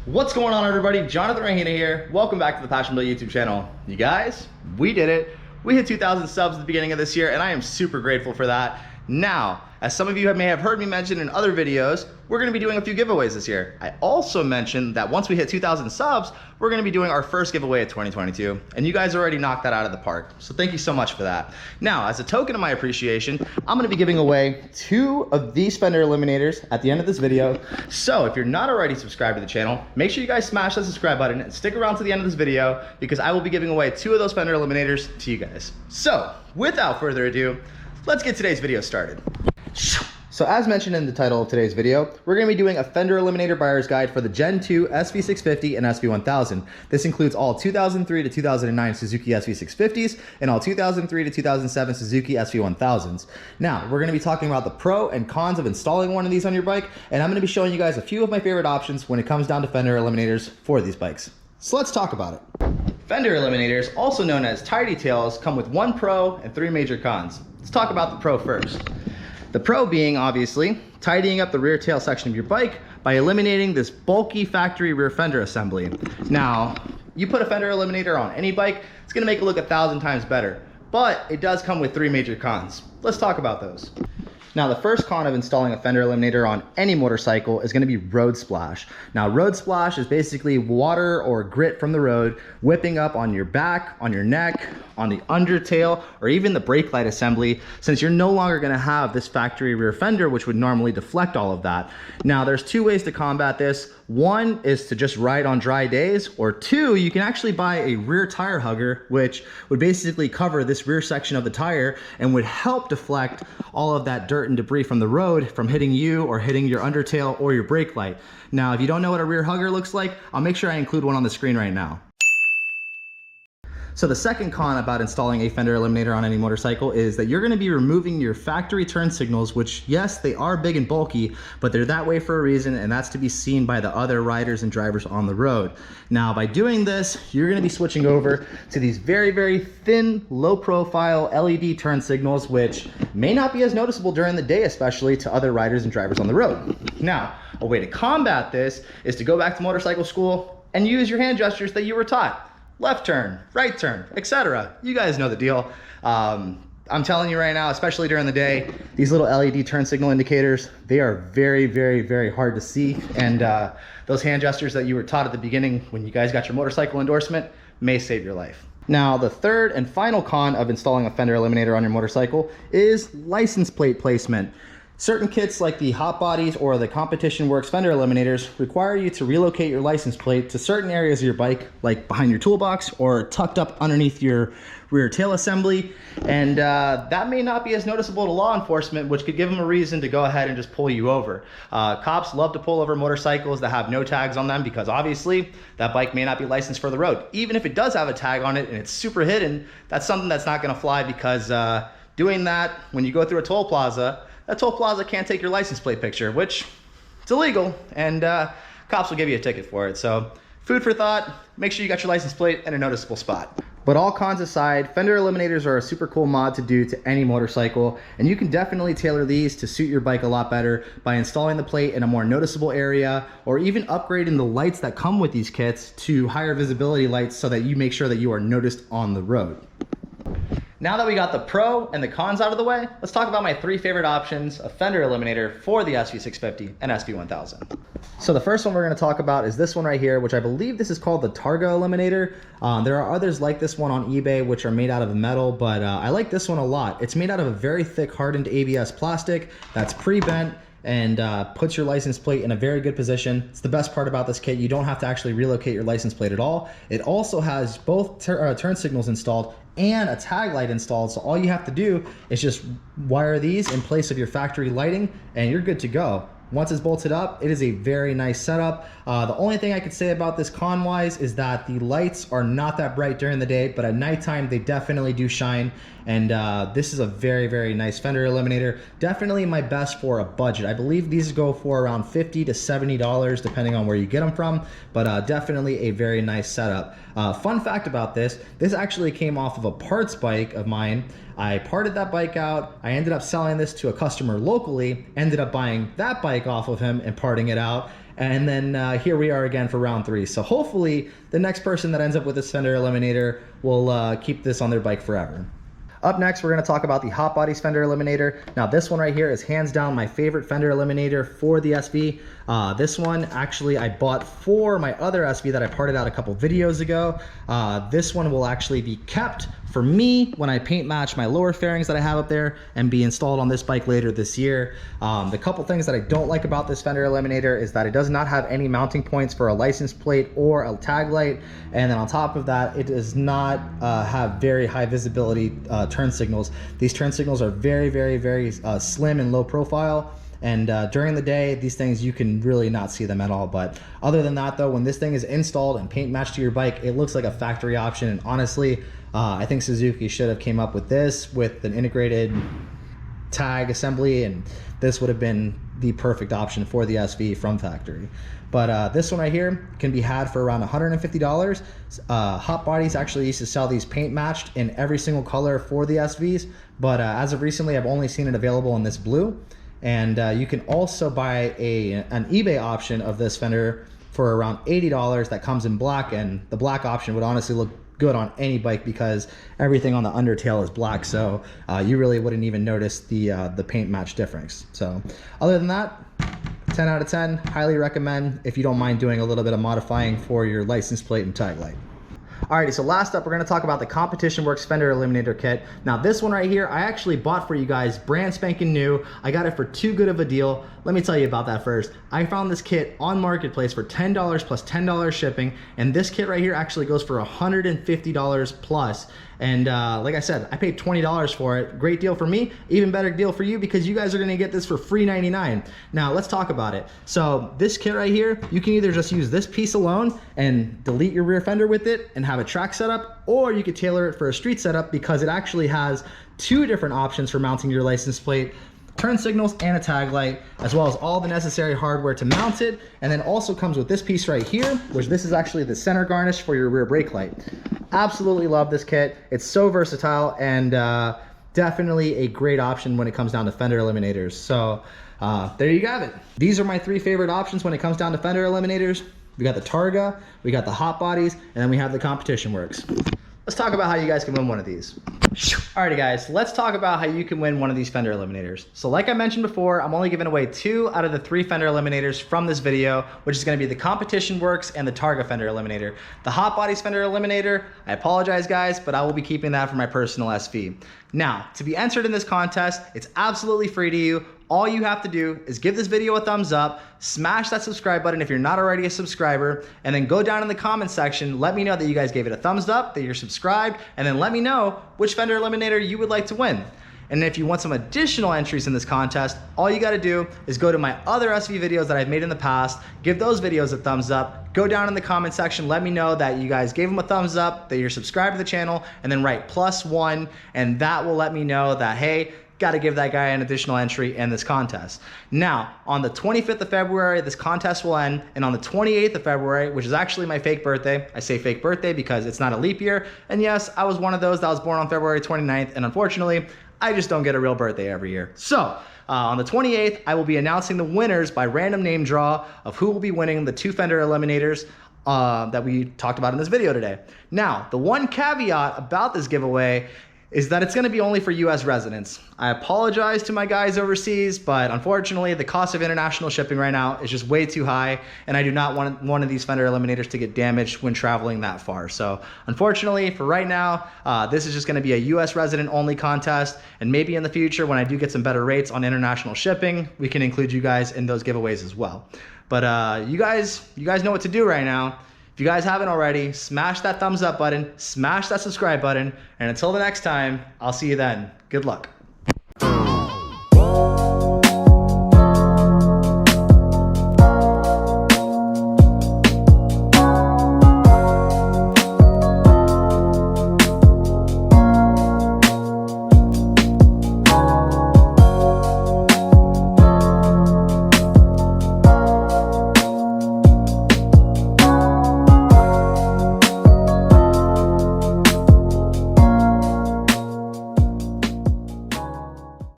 What's going on, everybody? Jonathan Rahina here. Welcome back to the Passion Build YouTube channel. You guys, we did it. We hit 2,000 subs at the beginning of this year, and I am super grateful for that. Now, as some of you may have heard me mention in other videos, we're gonna be doing a few giveaways this year. I also mentioned that once we hit 2,000 subs, we're gonna be doing our first giveaway of 2022, and you guys already knocked that out of the park. So thank you so much for that. Now, as a token of my appreciation, I'm gonna be giving away 2 of these Fender Eliminators at the end of this video. So if you're not already subscribed to the channel, make sure you guys smash that subscribe button and stick around to the end of this video because I will be giving away 2 of those Fender Eliminators to you guys. So without further ado, let's get today's video started. So as mentioned in the title of today's video, we're going to be doing a Fender Eliminator buyer's guide for the Gen 2 SV650 and SV1000. This includes all 2003 to 2009 Suzuki SV650s and all 2003 to 2007 Suzuki SV1000s. Now, we're going to be talking about the pro and cons of installing one of these on your bike, and I'm going to be showing you guys a few of my favorite options when it comes down to Fender Eliminators for these bikes. So let's talk about it. Fender Eliminators, also known as Tidy Tails, come with 1 pro and 3 major cons. Let's talk about the pro first. The pro being, obviously, tidying up the rear tail section of your bike by eliminating this bulky factory rear fender assembly. Now, you put a Fender Eliminator on any bike, it's gonna make it look 1,000 times better, but it does come with 3 major cons. Let's talk about those. Now, the first con of installing a Fender Eliminator on any motorcycle is going to be road splash. Now, road splash is basically water or grit from the road whipping up on your back, on your neck, on the undertail, or even the brake light assembly, since you're no longer going to have this factory rear fender, which would normally deflect all of that. Now, there's 2 ways to combat this. 1 is to just ride on dry days, or 2, you can actually buy a rear tire hugger, which would basically cover this rear section of the tire and would help deflect all of that dirt and debris from the road from hitting you or hitting your undertail or your brake light. Now, if you don't know what a rear hugger looks like, I'll make sure I include one on the screen right now. So the second con about installing a Fender Eliminator on any motorcycle is that you're going to be removing your factory turn signals, which, yes, they are big and bulky, but they're that way for a reason, and that's to be seen by the other riders and drivers on the road. Now, by doing this, you're going to be switching over to these very, very thin, low-profile LED turn signals, which may not be as noticeable during the day, especially to other riders and drivers on the road. Now, a way to combat this is to go back to motorcycle school and use your hand gestures that you were taught. Left turn, right turn, etc. You guys know the deal. I'm telling you right now, especially during the day, these little LED turn signal indicators, they are very, very, very hard to see. And those hand gestures that you were taught at the beginning when you guys got your motorcycle endorsement may save your life. Now, the third and final con of installing a Fender Eliminator on your motorcycle is license plate placement. Certain kits like the HotBodies or the Competition Werkes Fender Eliminators require you to relocate your license plate to certain areas of your bike, like behind your toolbox or tucked up underneath your rear tail assembly. And that may not be as noticeable to law enforcement, which could give them a reason to go ahead and just pull you over. Cops love to pull over motorcycles that have no tags on them because obviously that bike may not be licensed for the road. Even if it does have a tag on it and it's super hidden, that's something that's not gonna fly because doing that when you go through a toll plaza, that toll plaza can't take your license plate picture, which it's illegal, and cops will give you a ticket for it. So food for thought, make sure you got your license plate in a noticeable spot. But all cons aside, Fender Eliminators are a super cool mod to do to any motorcycle, and you can definitely tailor these to suit your bike a lot better by installing the plate in a more noticeable area, or even upgrading the lights that come with these kits to higher visibility lights so that you make sure that you are noticed on the road. Now that we got the pro and the cons out of the way, let's talk about my 3 favorite options of Fender Eliminator for the SV650 and SV1000. So the first one we're going to talk about is this one right here, which I believe this is called the Targa Eliminator. There are others like this one on eBay, which are made out of metal, but I like this one a lot. It's made out of a very thick hardened ABS plastic that's pre-bent and puts your license plate in a very good position. It's the best part about this kit. You don't have to actually relocate your license plate at all. It also has both turn signals installed and a tag light installed, so all you have to do is just wire these in place of your factory lighting and you're good to go. Once it's bolted up, it is a very nice setup. The only thing I could say about this con-wise is that the lights are not that bright during the day, but at nighttime they definitely do shine. And this is a very, very nice Fender Eliminator. Definitely my best for a budget. I believe these go for around $50 to $70 depending on where you get them from, but definitely a very nice setup. Fun fact about this actually came off of a parts bike of mine. I parted that bike out. I ended up selling this to a customer locally, ended up buying that bike off of him and parting it out. And then here we are again for round 3. So hopefully the next person that ends up with this Fender Eliminator will keep this on their bike forever. Up next, we're going to talk about the HotBodies Fender Eliminator. Now this one right here is hands down my favorite Fender Eliminator for the SV. This one actually I bought for my other SV that I parted out a couple videos ago. This one will actually be kept for me when I paint match my lower fairings that I have up there and be installed on this bike later this year. The couple things that I don't like about this Fender Eliminator is that it does not have any mounting points for a license plate or a tag light. And then on top of that, it does not have very high visibility turn signals. These turn signals are very slim and low profile. And during the day, these things, you can really not see them at all. But other than that though, when this thing is installed and paint matched to your bike, it looks like a factory option. And honestly, I think Suzuki should have came up with this with an integrated tag assembly, and this would have been the perfect option for the SV from factory. But this one right here can be had for around $150. HotBodies actually used to sell these paint matched in every single color for the SVs, but as of recently, I've only seen it available in this blue. And you can also buy an eBay option of this Fender for around $80 that comes in black, and the black option would honestly look good on any bike because everything on the undertail is black, so you really wouldn't even notice the paint match difference. So other than that, 10 out of 10, highly recommend if you don't mind doing a little bit of modifying for your license plate and tag light. Alrighty, so last up, we're going to talk about the Competition Works Fender Eliminator kit. Now this one right here, I actually bought for you guys brand spanking new. I got it for too good of a deal. Let me tell you about that first. I found this kit on Marketplace for $10 plus $10 shipping, and this kit right here actually goes for $150 plus. And like I said, I paid $20 for it. Great deal for me, even better deal for you because you guys are gonna get this for free $99. Now let's talk about it. So this kit right here, you can either just use this piece alone and delete your rear fender with it and have a track setup, or you could tailor it for a street setup because it actually has 2 different options for mounting your license plate: turn signals and a tag light, as well as all the necessary hardware to mount it. And then also comes with this piece right here, which this is actually the center garnish for your rear brake light. Absolutely love this kit. It's so versatile and definitely a great option when it comes down to Fender Eliminators. So there you have it. These are my 3 favorite options when it comes down to Fender Eliminators. We got the Targa, we got the HotBodies, and then we have the Competition Works. Let's talk about how you guys can win one of these. Alrighty guys, let's talk about how you can win one of these Fender Eliminators. So like I mentioned before, I'm only giving away 2 out of the 3 Fender Eliminators from this video, which is going to be the Competition Works and the Targa Fender Eliminator. The HotBodies Fender Eliminator, I apologize guys, but I will be keeping that for my personal SV. Now, to be entered in this contest, it's absolutely free to you. All you have to do is give this video a thumbs up, smash that subscribe button if you're not already a subscriber, and then go down in the comment section, let me know that you guys gave it a thumbs up, that you're subscribed, and then let me know which Fender Eliminator you would like to win. And if you want some additional entries in this contest, all you gotta do is go to my other SV videos that I've made in the past, give those videos a thumbs up, go down in the comment section, let me know that you guys gave them a thumbs up, that you're subscribed to the channel, and then write +1, and that will let me know that, hey, got to give that guy an additional entry in this contest. Now, on the 25th of February, this contest will end, and on the 28th of February, which is actually my fake birthday, I say fake birthday because it's not a leap year, and yes, I was one of those that was born on February 29th, and unfortunately, I just don't get a real birthday every year. So, on the 28th, I will be announcing the winners by random name draw of who will be winning the 2 Fender Eliminators that we talked about in this video today. Now, the one caveat about this giveaway is that it's going to be only for US residents. I apologize to my guys overseas, but unfortunately the cost of international shipping right now is just way too high, and I do not want one of these Fender Eliminators to get damaged when traveling that far. So unfortunately for right now, this is just going to be a US resident only contest, and maybe in the future when I do get some better rates on international shipping, we can include you guys in those giveaways as well. But you guys know what to do right now. If you guys haven't already, smash that thumbs up button, smash that subscribe button, and until the next time, I'll see you then. Good luck.